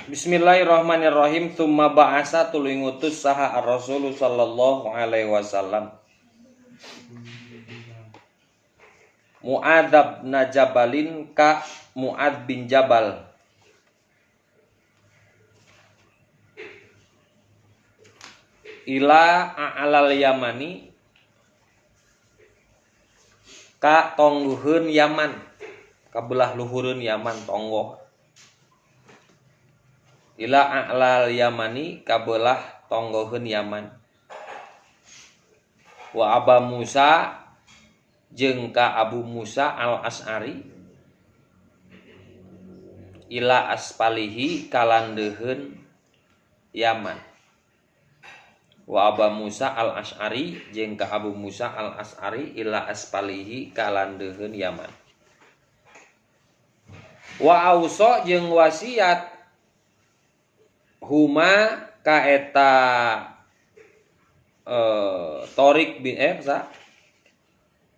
Bismillahirrahmanirrahim. Tsumma ba'asa tuluy ngutus saha ar-rasul sallallahu alaihi wasallam Mu'adzab najabalin ka Mu'ad bin Jabal ila a'lal yamani ka tongguheun Yaman, ka belah luhureun Yaman tonggoh. Ila a'lal yamani ka belah tonggoheun Yaman. Wa Aba Musa jeung ka Abu Musa al-Asy'ari ila aspalihi kalandeuheun Yaman. Wa Aba Musa al-Asy'ari jeung ka Abu Musa al-Asy'ari ila aspalihi kalandeuheun Yaman. Wa auso jeung wasiat huma ka eta Tariq bin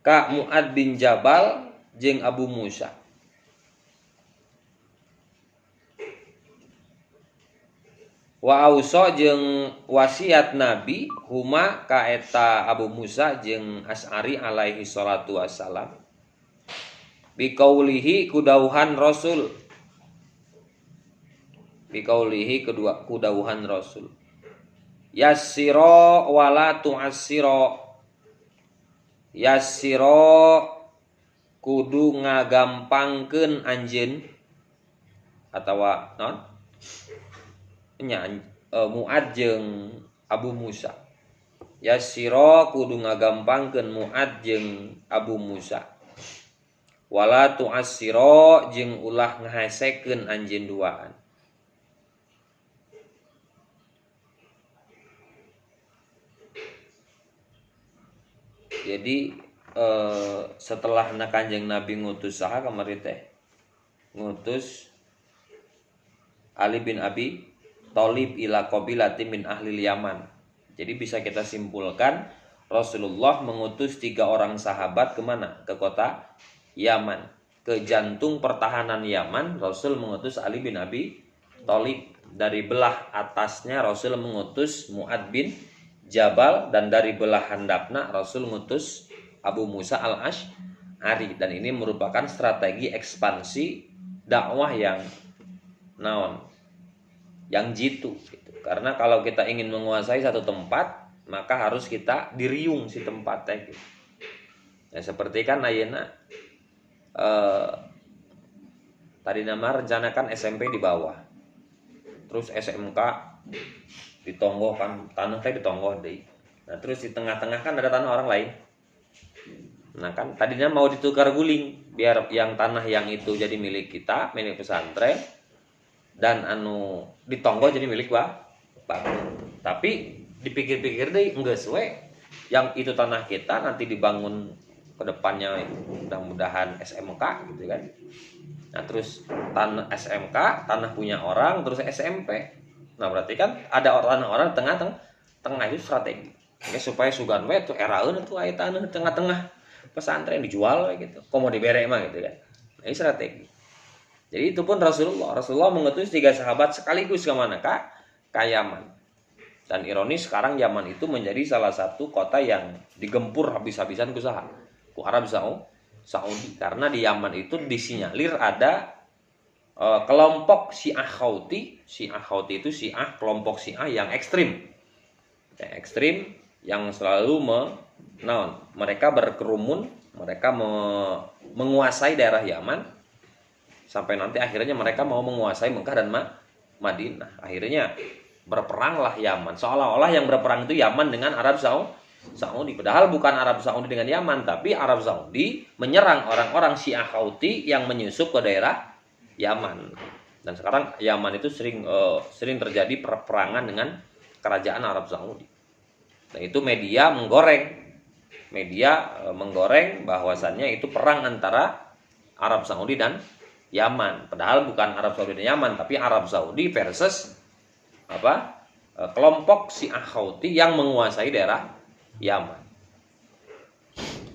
ka Mu'ad bin Jabal jeung Abu Musa. Wa auso jeung wasiat Nabi huma ka eta Abu Musa jeung Asy'ari alaihi salatu wassalam biqaulihi kudauhan Rasul. Biqaulihi kedua kudauhan Rasul. Yassiro wala tu'assiro. Yassiro kudu ngagampangkeun anjeun atawa naon? Nya Mu'ad jeung Abu Musa. Yassiro kudu ngagampangkeun Mu'ad jeung Abu Musa. Wala tu'assiro jeung ulah ngahesekeun anjeun duaan. Jadi setelah Kanjeng Nabi ngutus saha kamari teh ngutus Ali bin Abi Thalib ila qabilati min ahli Yaman. Jadi bisa kita simpulkan Rasulullah mengutus 3 orang sahabat kemana? Ke kota Yaman, ke jantung pertahanan Yaman. Rasul mengutus Ali bin Abi Thalib. Dari belah atasnya Rasul mengutus Mu'ad bin Jabal, dan dari belah handapna Rasul ngutus Abu Musa al-Asy'ari. Dan ini merupakan strategi ekspansi dakwah yang naon, yang jitu gitu. Karena kalau kita ingin menguasai satu tempat, maka harus kita diriung si tempatnya gitu. Ya, seperti kan ayeuna tadi nama rencanakan SMP di bawah, terus SMK ditonggoh kan, tanah teh ditonggoh deh. Nah terus di tengah-tengah kan ada tanah orang lain. Nah kan tadinya mau ditukar guling biar yang tanah yang itu jadi milik kita, milik pesantren, dan anu ditonggoh jadi milik Bapak. Tapi dipikir-pikir deh enggak sesuai. Yang itu tanah kita nanti dibangun ke depannya mudah-mudahan SMK gitu kan. Nah terus tanah SMK, tanah punya orang, terus SMP. Nah berarti kan ada orang-orang tengah itu strategi. Ya, supaya sugan we tuh eraeun tuh aya tanah tengah-tengah pesantren dijual gitu. Komo dibere mah gitu kan. Nah, ini strategi. Jadi itu pun Rasulullah mengutus 3 sahabat sekaligus ke mana? Ka Yaman. Dan ironis sekarang Yaman itu menjadi salah satu kota yang digempur habis-habisan ku saha? Ku Arab Saudi. Karena di Yaman itu disinyalir ada kelompok Syiah Houthi. Syiah Houthi itu Syiah, kelompok Syiah yang ekstrim. Yang selalu mereka berkerumun, mereka menguasai daerah Yaman sampai nanti akhirnya mereka mau menguasai Mekah dan Madinah. Akhirnya berperanglah Yaman. Seolah-olah yang berperang itu Yaman dengan Arab Saudi. Padahal bukan Arab Saudi dengan Yaman, tapi Arab Saudi menyerang orang-orang Syiah Houthi yang menyusup ke daerah Yaman. Dan sekarang Yaman itu sering terjadi perperangan dengan kerajaan Arab Saudi. Nah itu media menggoreng bahwasannya itu perang antara Arab Saudi dan Yaman. Padahal bukan Arab Saudi dan Yaman, tapi Arab Saudi versus kelompok Syiah Houthi yang menguasai daerah Yaman.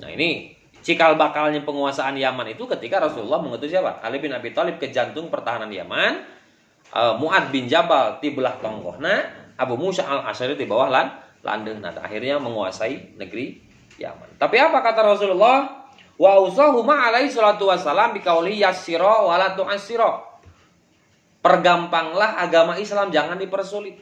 Nah ini cikal bakalnya penguasaan Yaman itu ketika Rasulullah mengutus siapa? Ali bin Abi Thalib ke jantung pertahanan Yaman. Mu'ad bin Jabal ti belah tonggohna, Abu Musa al-Asy'ari di bawah landeunna. Akhirnya menguasai negeri Yaman. Tapi apa kata Rasulullah? Wa usahu ma alaihi salatu wassalam biqauli yassira wa la tu'assira. Pergampanglah agama Islam, jangan dipersulit.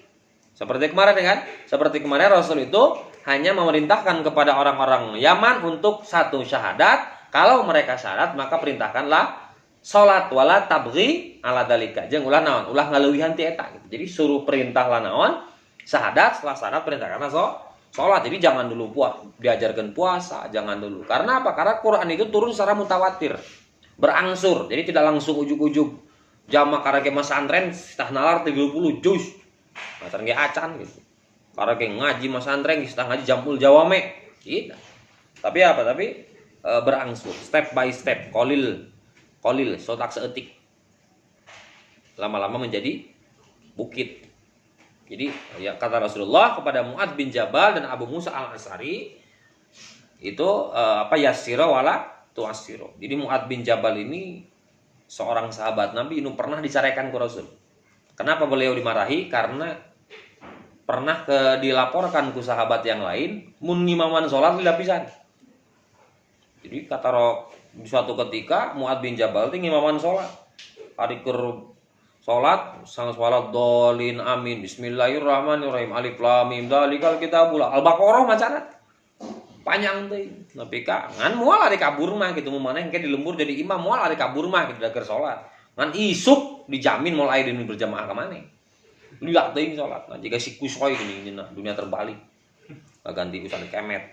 Seperti kemarin kan? Seperti kemarin Rasul itu hanya memerintahkan kepada orang-orang Yaman untuk satu syahadat. Kalau mereka syahadat maka perintahkanlah salat wala tabghi ala dalika. Jeung ulah naon? Ulah ngaleuwihan ti eta gitu. Jadi suruh perintah lah naon? Syahadat, setelah syahadat perintahkanlah salat. Jadi jangan dulu diajarkan puasa, jangan dulu. Karena apa? Karena Quran itu turun secara mutawatir, berangsur. Jadi tidak langsung ujug-ujug. Jama karage masantren tah nalar 30 juz. Macam ge acan gitu. Karage ngaji masantren tah ngaji jampul jawame. Gitu. Tapi apa? Tapi berangsur, step by step, kolil sotak seetik. Lama-lama menjadi bukit. Jadi ya kata Rasulullah kepada Mu'ad bin Jabal dan Abu Musa al-Asy'ari itu yassira wala tu'assira. Jadi Mu'ad bin Jabal ini seorang sahabat Nabi ini pernah diceraikan ke Rasul. Kenapa beliau dimarahi? Karena pernah dilaporkan ke sahabat yang lain mun ngimaman salat dilapisan. Jadi kata di suatu ketika Mu'ad bin Jabal itu ngimaman salat. Ari keur salat sang salat dolin amin bismillahirrahmanirrahim alif lam mim dalikal kitabul al-baqarah macanat. Panjang teh. Nepi ka ngan moal ari kabur mah kitu mun maneh engke di lembur jadi imam moal ari kabur mah kitu da keur salat. Ngan isuk dijamin moal aya dinu berjamaah ka maneh. Lila teuing salat. Nah jika si kusoy gini dunia terbalik. Ganti usan kemet.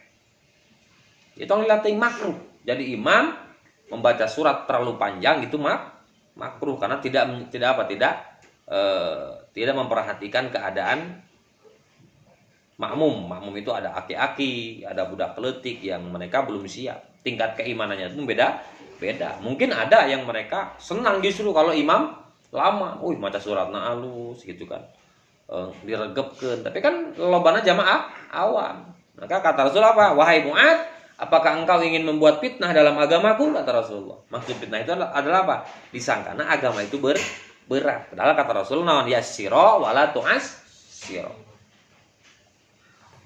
Itu lila teuing makruh. Jadi imam membaca surat terlalu panjang itu makruh karena tidak memperhatikan keadaan makmum. Makmum itu ada aki-aki, ada budak keletik yang mereka belum siap. Tingkat keimanannya itu beda. Mungkin ada yang mereka senang justru kalau imam lama, baca suratna alus gitu kan. Diregepkeun. Tapi kan lobana jamaah awam. Maka kata Rasul apa? Wahai Mu'ad, apakah engkau ingin membuat fitnah dalam agamaku? Kata Rasulullah. Maksud fitnah itu adalah apa? Disangkana agama itu berat. Padahal kata Rasul naon yassira wala tu'assira.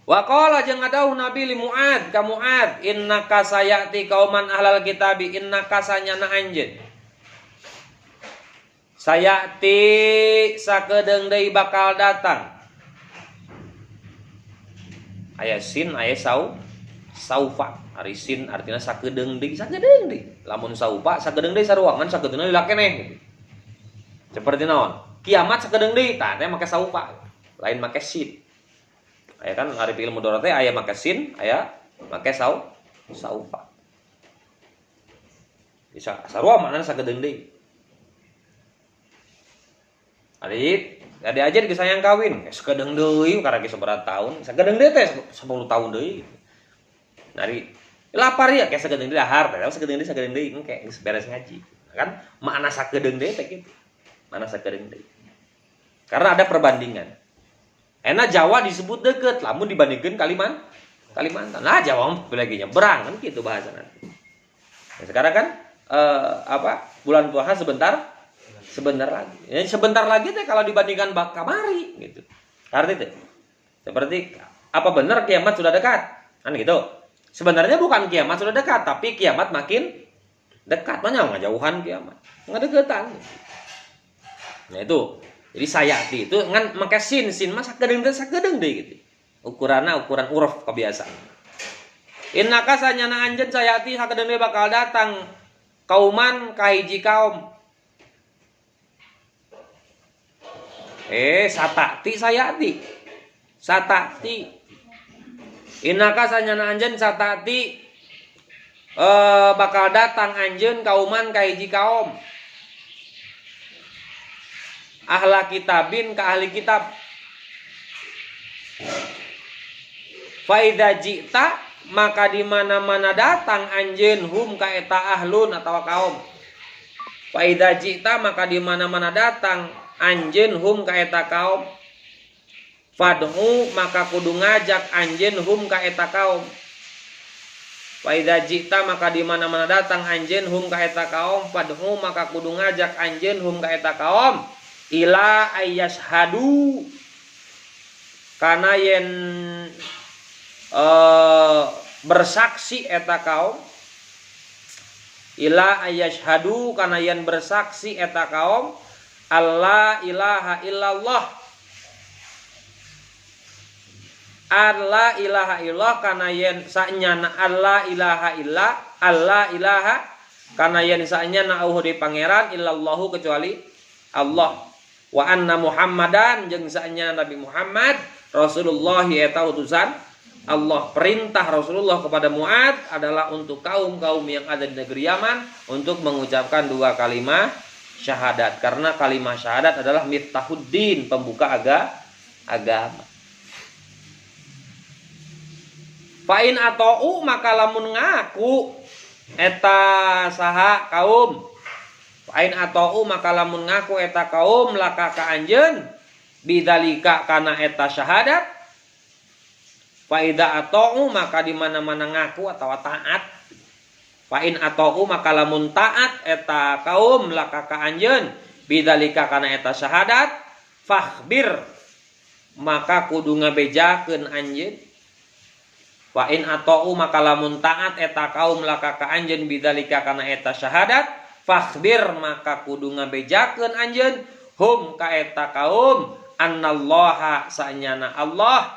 Wa qala jeung ngadauh Nabi li Mu'ad ka Mu'ad, innaka sayati qauman ahlal kitabi, innaka sanyana anjeun. Sayati sakedeung deui bakal datang. Aya sin aya saufa. Ari sin artinya sakedeung deui. Lamun saufa sakedeung deui saruangan sakedeungna lila keneh. Seperti naon? Kiamat sakedeung deui, tah teh make saufa. Lain make sin. Aya kan ari fiil mudhari teh aya make sin, aya make saufa. Bisa sarua maknana sakedeung deui. Adik aja disayang kawin, sakedeung deui karena geus sabaraha taun, sakedeung deui teh 10 tahun deui. Nari lapar ya kayak sakedeung deui dahar, teh sakedeung deui engke geus beres ngaji. Kan makna sakedeung deui teh kitu. Mana sakedeung deui. Karena ada perbandingan. Enak Jawa disebut deket, lamun dibandingkeun Kalimantan. Nah Jawa lagi nyebrang kan gitu bahasana. Nah, sekarang kan bulan puasa sebentar lagi. Ya, sebentar lagi teh kalau dibandingkan kamari gitu. Arti teh seperti apa benar kiamat sudah dekat? Kan gitu. Sebenarnya bukan kiamat sudah dekat, tapi kiamat makin dekat. Mana ngajauhan kiamat. Ngadeukeutan. Nah itu. Jadi sayati itu ngan make sin mah sakedeung deui gitu. Ukuran uruf kebiasaan. Innaka sanyana anjeun sayati sakedeung deui bakal datang kauman kahiji kaum. Satati sayati. Satati. Innaka sanyana anjeun satati bakal datang anjeun kauman kahiji kaum. Ahla kitabin ka ahli kitab. Faida jita maka di mana-mana datang anjeun hum ka eta ahlun atawa kaum. Faida jita maka di mana-mana datang anjeun hum ka eta kaum. Fad'u maka kudu ngajak anjeun hum ka eta kaum. Faida jita maka di mana-mana datang anjeun hum ka eta kaum. Fad'u maka kudu ngajak anjeun hum ka eta kaum. ila ayyashhadu kana yen bersaksi eta kaum ila ayyashhadu kana yen bersaksi eta kaum alla ilaha illallah alla ilaha illallah kana yen sanyana alla ilaha illa alla ilaha kana yen sanyana auh di pangeran illallahu kecuali Allah wa anna muhammadan jeung sanyana Nabi Muhammad Rasulullah eta utusan Allah. Perintah Rasulullah kepada Mu'ad adalah untuk kaum-kaum yang ada di negeri Yaman untuk mengucapkan dua kalimat syahadat. Karena kalimat syahadat adalah miftahuddin, pembuka agama. Fa'in atau maka lamun ngaku eta saha kaum. Fa'in atau maka lamun ngaku eta kaum laka ka anjeun bidzalika kana eta syahadat. Faida atau maka di mana-mana ngaku atau taat. Fa'in atau maka lamun taat eta kaum laka ka anjeun bidzalika kana eta syahadat fakhbir maka kudu ngabejakeun anjeun. Fa'in atau maka lamun taat eta kaum laka ka anjeun bidzalika kana eta syahadat fakhbir maka kudu ngabejakeun anjeun hum ka eta kaum annallaha sanyana Allah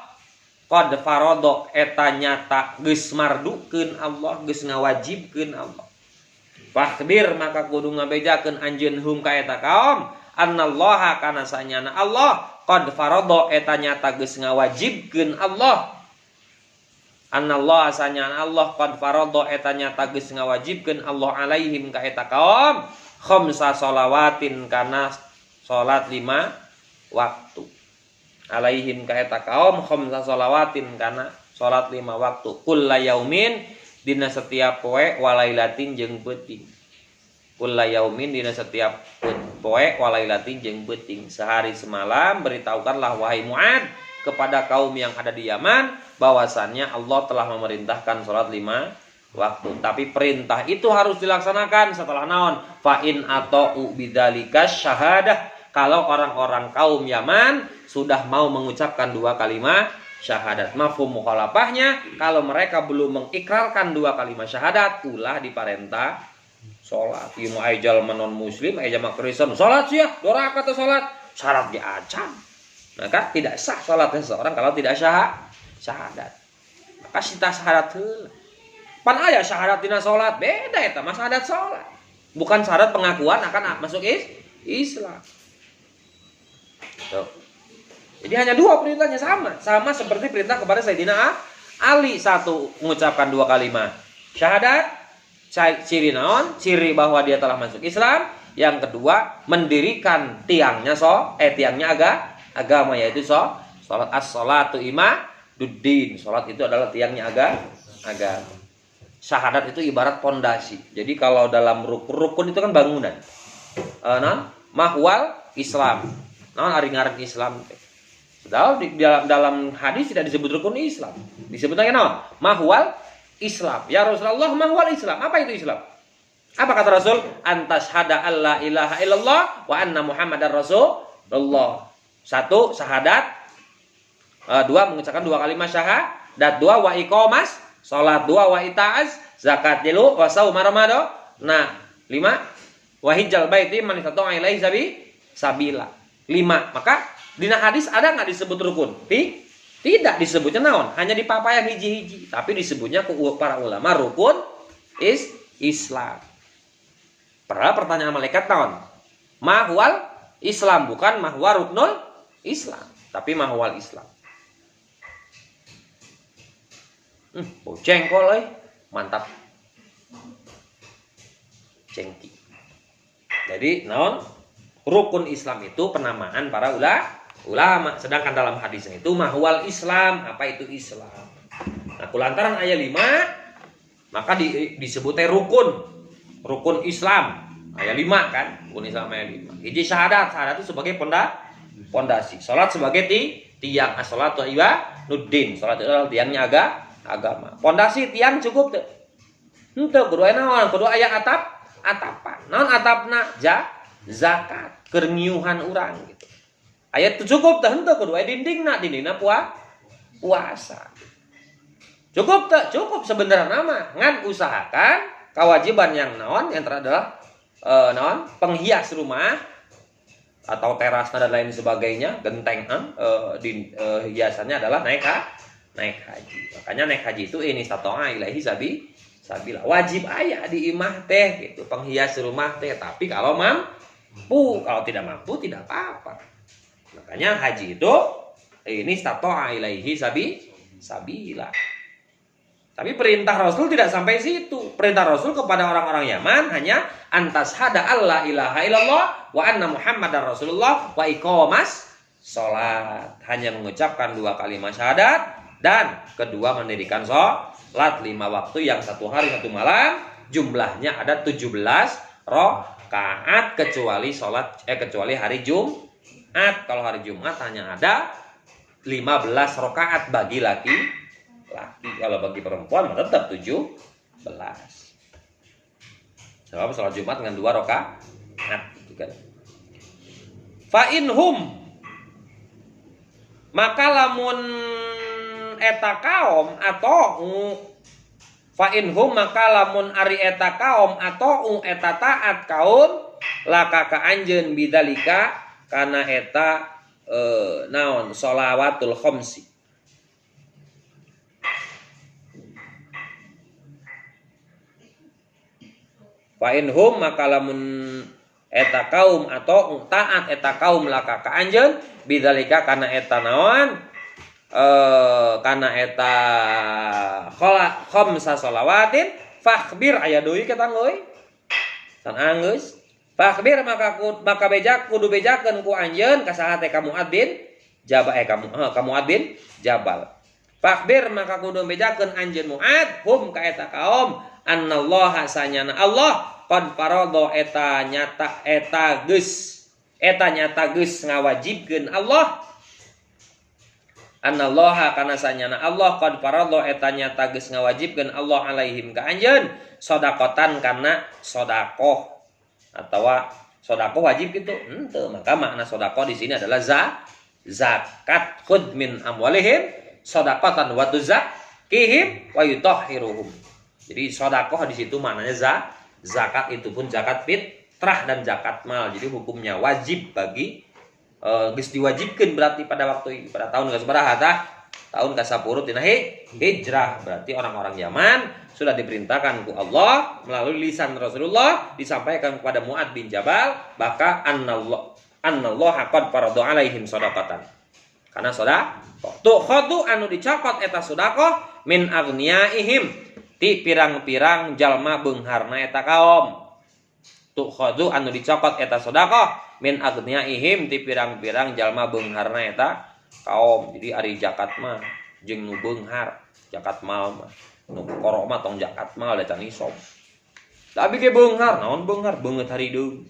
qad faradha eta nyata geus mardukeun Allah, geus ngawajibkeun Allah. Fakhbir maka kudu ngabejakeun anjeun hum ka eta kaum annallaha kana sanyana Allah qad faradha eta nyata geus ngawajibkeun Allah. Annallaha sanyana Allah qad faradha eta nyata geus ngawajibkeun Allah alaihim ka eta kaum khamsa shalawatin kana salat 5 waktu. Alaihim ka eta kaum khamsa shalawatin kana salat 5 waktu kulla yaumin dina setiap poe walailatin jeung beuting. Kulla yaumin dina setiap poe walailatin jeung beuting. Sehari semalam beritahukanlah wahai Mu'ad kepada kaum yang ada di Yaman bahwasannya Allah telah memerintahkan salat 5 waktu. Tapi perintah itu harus dilaksanakan setelah naon? Fa in ata'u bidzalika syahadah. Kalau orang-orang kaum Yaman sudah mau mengucapkan dua kalimat syahadat. Mafhum mukhalafahnya, kalau mereka belum mengikrarkan dua kalimat syahadat, ulah diparentah salat. Ieu mah aya non muslim, aya jamaah Kristen, salat sia, 2 rakaat atau salat, syarat diacam. Maka tidak sah salatnya seseorang kalau tidak syahadat. Maka sita syahadat heula. Pan aya syahadat dina salat, beda eta mah syahadat salat. Bukan syarat pengakuan akan masuk Islam. Tuh. Jadi hanya dua perintahnya sama seperti perintah kepada Sayyidina Ali. Satu, mengucapkan dua kalimat syahadat, ciri naon? Ciri bahwa dia telah masuk Islam. Yang kedua, mendirikan tiangnya agama, yaitu salat. As-salatu imaduddin. Salat itu adalah tiangnya agama. Syahadat itu ibarat pondasi. Jadi kalau dalam rukun itu kan bangunan. Mahwal Islam. Ari-ngaran Islam. Padahal di dalam hadis tidak disebut rukun Islam. Disebutnya naon? Mahwal Islam. Ya Rasulullah, mahwal Islam. Apa itu Islam? Apa kata Rasul? Antashhada alla ilaha illallah wa anna Muhammadar Rasulullah. 1, syahadat. 2, mengucapkan 2 kalimat syahadat. 2, wa iqamas salat. 2, wa itaaz zakat. 3, wa shaum ramadan. 5, wa hijjal baiti man istata'a ilaihi sabila. 5. Maka dina hadis ada nggak disebut rukun? Tidak disebutnya naon, hanya dipapayan hiji-hiji, tapi disebutnya para ulama rukun Islam. Padahal pertanyaan malaikat naon? Mahwal Islam, bukan mahwa ruknul Islam, tapi mahwal Islam. Bau jengkol mantap. Cengki. Jadi naon? Rukun Islam itu penamaan para ulama. Sedangkan dalam hadisnya itu mahwal Islam. Apa itu Islam? Nah, kulantaran ayat 5 maka disebutnya rukun Islam. Ayat 5 kan? Rukun Islam ayat 5. Jadi syahadat itu sebagai pondasi. Salat sebagai tiang. As-salatu ibaduddin. Salat itu adalah tiangnya agama. Pondasi tiang cukup tuh. Henteu kudu aya naon? Kudu aya atapan. Naon atapna? zakat kerniuhan urang gitu. Ayat itu cukup teh henteu kudu aya dindingna puasa. Cukup teh? Cukup sebenarnya mah ngan usahakan kewajiban yang naon yang adalah naon penghias rumah atau teras dan lain sebagainya, genteng hiasannya adalah naik haji. Makanya naik haji itu ini satoa ilahi sabila wajib aya di imah teh gitu penghias rumah teh, tapi kalau mampu, kalau tidak mampu tidak apa-apa. Makanya haji itu ini satoa ilahi sabila. Tapi perintah Rasul tidak sampai situ. Perintah Rasul kepada orang-orang Yaman hanya antas hada alla ilaha illallah wa anna muhammadar rasulullah wa iqamas sholat. Hanya mengucapkan 2 kalimat syahadat dan kedua mendirikan sholat 5 waktu yang 1 hari 1 malam. Jumlahnya ada 17 rakaat kecuali kecuali hari Jumat. Kalau hari Jumat hanya ada 15 rakaat bagi laki-laki, kalau bagi perempuan tetap 17. Sebab sholat Jumat dengan 2 rakaat gitu kan. Fa inhum maka lamun eta kaum atau fa inhum maka lamun ari eta kaum atau eta taat kaum laka ka anjeun bidalika kana eta naon sholawatul khamsi. Fa inhum maka lamun eta kaum atau taat eta kaum laka ka anjeun bidzalika kana eta naon kana eta khamsa shalawatin fakhbir aya deui kita ngeuy san anggeus fakhbir maka kudu bejakeun ku anjeun ka saha teh kamu adbin jabal kamu adbin jabal fakhbir maka kudu bejakeun anjeun muad hum ka eta kaum annallaha sanyana Allah qad farada eta nyata geus ngawajibkeun Allah annallaha kana sanyana Allah qad farada eta nyata geus ngawajibkeun Allah alaihim ka anjeun sedekatan kana sedekah atawa sedekah wajib gitu henteu. Maka makna sedekah di sini adalah zakat khud min amwalihim sedekatan wa tuzakkihim wa yutahhiruhum. Jadi sedekah di situ maknanya zakat, itu pun zakat fitrah dan zakat mal. Jadi hukumnya wajib bagi geus diwajibkeun berarti pada waktu pada tahun kasabaraha tah tahun ka-10 tina hijrah. Berarti orang-orang Yaman sudah diperintahkan ku Allah melalui lisan Rasulullah disampaikan kepada Mu'ad bin Jabal maka annallaha qad farada alaihim shadaqatan. Karena sedekah tukhadu anu dicokot eta sedekah min agniyaihim ti pirang-pirang jalma beungharna eta kaum. Tukhadu anu dicokot eta sedekah min agniyaihim ti pirang-pirang jalma beungharna eta kaum. Jadi ari zakat mah jeung nu beunghar, zakat mal mah. Nu korok mah tong zakat mal da can nisab. Tapi ge beunghar, naon beunghar? Beungeut harideung.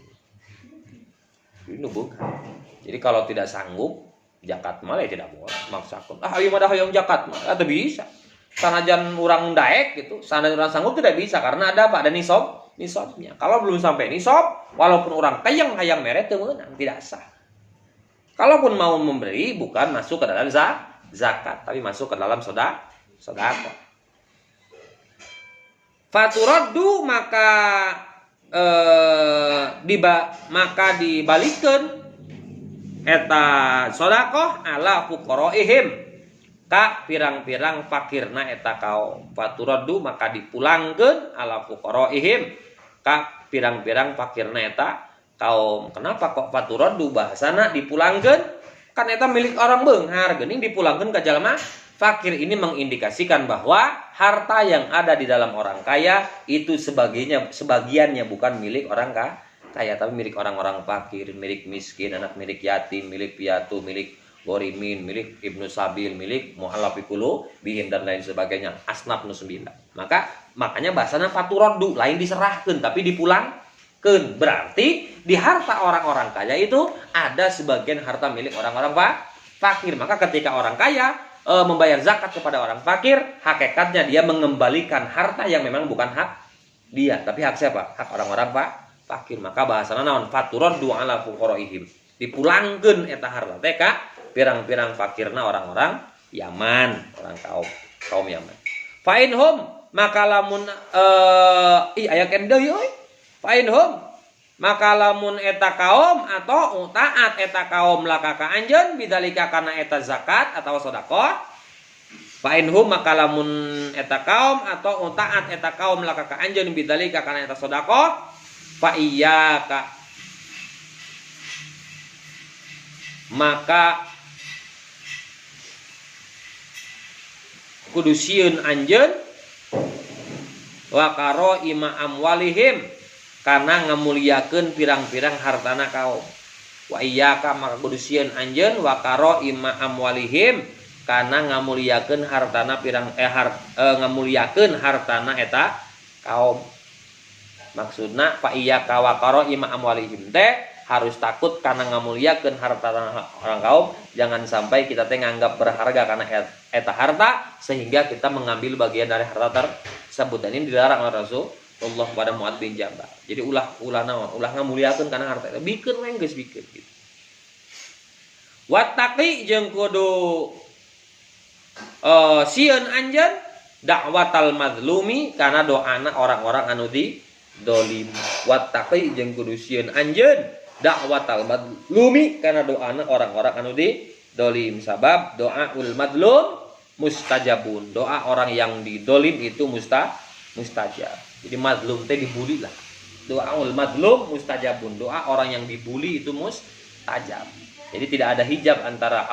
Ini nu beunghar. Jadi kalau tidak sanggup zakat mal ya tidak boleh maksakeun. Ieu mah da hoyong zakat mah atuh bisa. Sanajan urang daek gitu, sanajan urang sanggup tidak bisa karena ada apa? Ada nisabnya. Kalau belum sampai nisab, walaupun orang hayang mere teu meunang tidak sah. Kalaupun mau memberi bukan masuk ke dalam zakat, tapi masuk ke dalam sedekah. Faturaddu maka dibalikeun eta sedekah ala fuqaraihim ka pirang-pirang fakirna eta kaum. Faturaddu maka dipulangkeun ala fuqaraihim ka pirang-pirang fakirna eta kaum. Kenapa kok faturaddu bahasana dipulangkeun? Kan eta milik orang beunghar, geuning dipulangkeun ka jalma fakir. Ini mengindikasikan bahwa harta yang ada di dalam orang kaya itu sebagiannya bukan milik orang kaya, tapi milik orang-orang fakir, milik miskin, anak milik yatim, milik piatu, milik gorimin, milik ibnu sabil, milik mu'allafi qulubihim dan lain sebagainya, asnaf nu 9. Makanya bahasana faturaddu lain diserahkeun tapi dipulangkeun. Berarti di harta orang-orang kaya itu ada sebagian harta milik orang-orang fakir. Maka ketika orang kaya membayar zakat kepada orang fakir, hakikatnya dia mengembalikan harta yang memang bukan hak dia, tapi hak siapa? Hak orang-orang fakir. Maka bahasana naon? Faturaddu ala fuqaraihim. Dipulangkeun eta harta teh ka pirang-pirang fakirna orang-orang Yaman, orang kaum Yaman. Fa inhum maka lamun aya ken deui euy. Fa inhum maka lamun eta kaum atau taat eta kaum laka ka anjeun bidzalika kana eta zakat atau sedekah. Fa inhum maka lamun eta kaum atau taat eta kaum laka ka anjeun bidzalika kana eta sedekah. Fa iyyaka maka kudu sieun anjeun wa karo ima amwalihim kana ngamuliakeun pirang-pirang hartana kaum. Wa iyyaka maka kudu sieun anjeun wa karo ima amwalihim kana ngamuliakeun hartana ngamuliakeun hartana eta kaum. Maksudna fa iyyaka wa karo ima amwalihim teh harus takut karena ngamuliakeun harta orang kaum. Jangan sampai kita teh nganggap berharga karena eta harta sehingga kita mengambil bagian dari harta tersebut. Dan ini dilarang oleh Rasulullah pada Mu'adz bin Jabal. Jadi ulah ngamuliakeun karena harta eta. Bikeun we geus bikeun gitu. Wattaqi jeung kudu sieun anjeun dakwatal mazlumi kana doana orang-orang anu didolim. Wattaqi jeung kudu sieun anjeun dakwatal madlumi karena doana orang-orang anu didolim. Sabab doaul madlum mustajabun. Doa orang yang didolim itu mustajab. Jadi madlum teh dibuli lah. Doaul madlum mustajabun. Doa orang yang dibuli itu mustajab. Jadi tidak ada hijab antara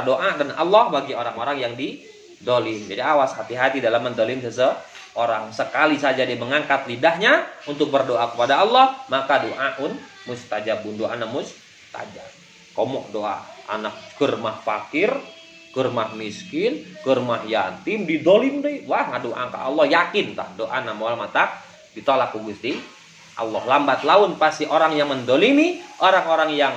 doa dan Allah bagi orang-orang yang didolim. Jadi awas, hati-hati dalam mendolim seseorang. Sekali saja dia mengangkat lidahnya untuk berdoa kepada Allah, maka doaun mustajabun, doa mustajab. Komo doa anak germah fakir, germah miskin, germah yatim didolim deh. Wah, ngadoa ka Allah yakin tah doa moal matak ditolak ku Gusti Allah. Lambat laun pasti orang yang mendolimi orang-orang yang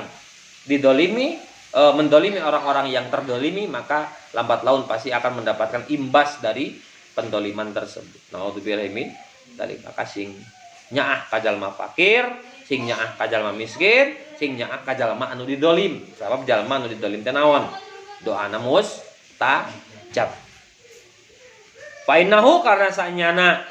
didolimi, mendolimi orang-orang yang terdolimi, maka lambat laun pasti akan mendapatkan imbas dari pendoliman tersebut. Naudzubillah min dzalik. Maka sing nyaah ka jalma fakir, sing nyaah ka jalma miskin, sing nyaah ka jalma anu didolim. Sabab jalma anu didolim teh naon? Doana mustajab. Fa innahu karena sanyana